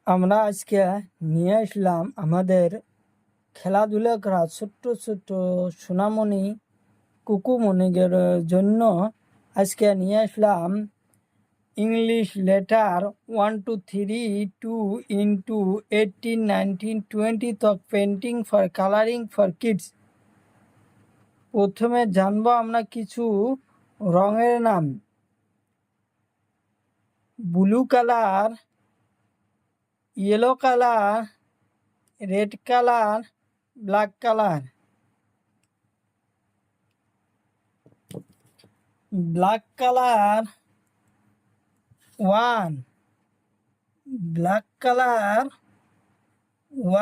আমরা আজকে নিয়ে আসলাম আমাদের খেলাধুলা করা ছোট্ট ছোট্ট সোনামণি কুকুমণিদের জন্য। আজকে নিয়ে আসলাম ইংলিশ লেটার 1 2 3 2 into 18 19 20 তক painting for colouring for kids. প্রথমে জানবো আমরা কিছু রঙের নাম। Blue colour, yellow colour, red colour, black colour. Black colour 1, black colour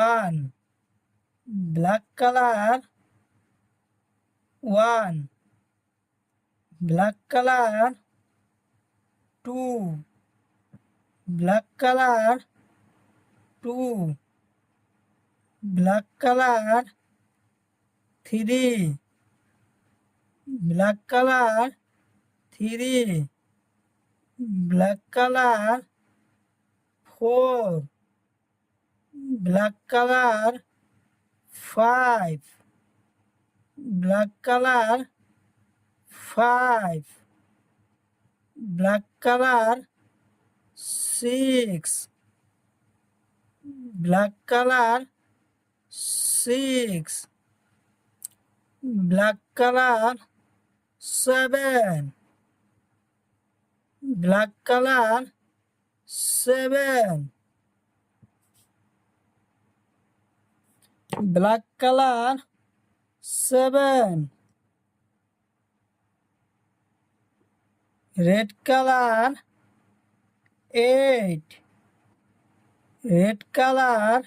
1, black colour 1, black colour 2, black colour 2, black colour 3, black colour 3, black colour 4, black colour 5, black colour 5, black colour 6, black colour 6, black colour 7, black colour 7, black colour 7, red colour 8, red colour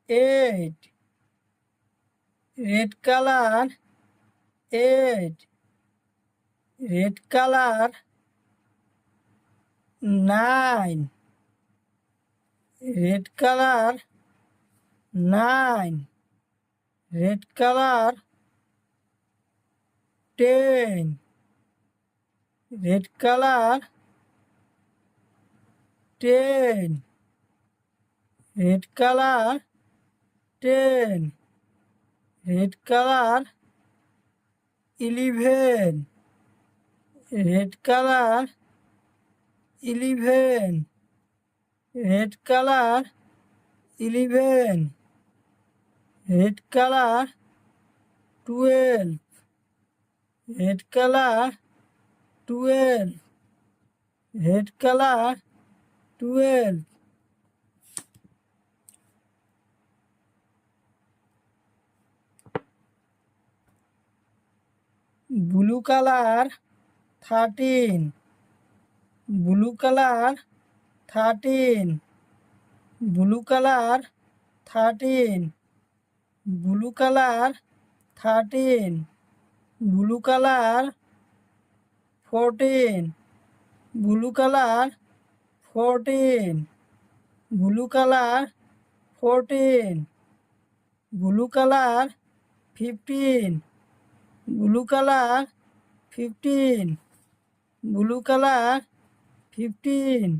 8, red colour 8, red colour 9, red colour 9, red colour 10, red colour 10, red colour 10, red colour 11, red colour 11, red colour 11, red colour 12, red colour 12, red colour 12, blue colour 13, blue colour 13, blue colour 13, blue colour 13, blue colour 14, blue colour 14, blue colour 14, blue colour 15, blue colour 15, blue colour 15,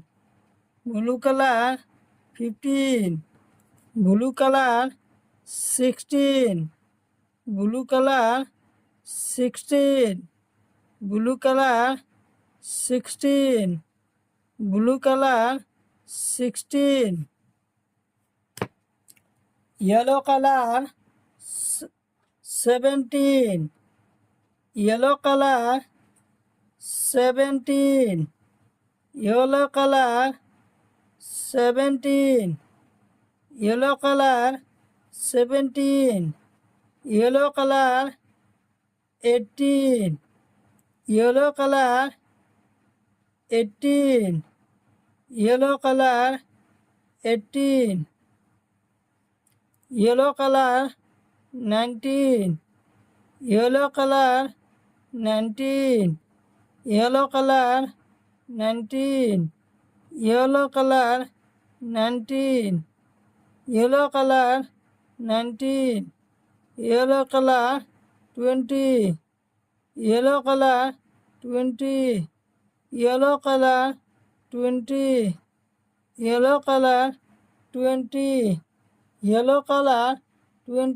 blue colour 15, blue colour 16, blue colour 16, blue colour 16, blue colour 16, yellow colour 17, yellow colour 17, yellow colour 17, yellow colour 17, yellow colour 18, yellow colour 18, yellow colour 18, yellow colour 19, yellow colour 19, yellow colour 19, yellow colour 19, yellow colour 19, yellow colour 20, yellow colour 20, yellow colour 20, yellow colour 20, yellow colour 20।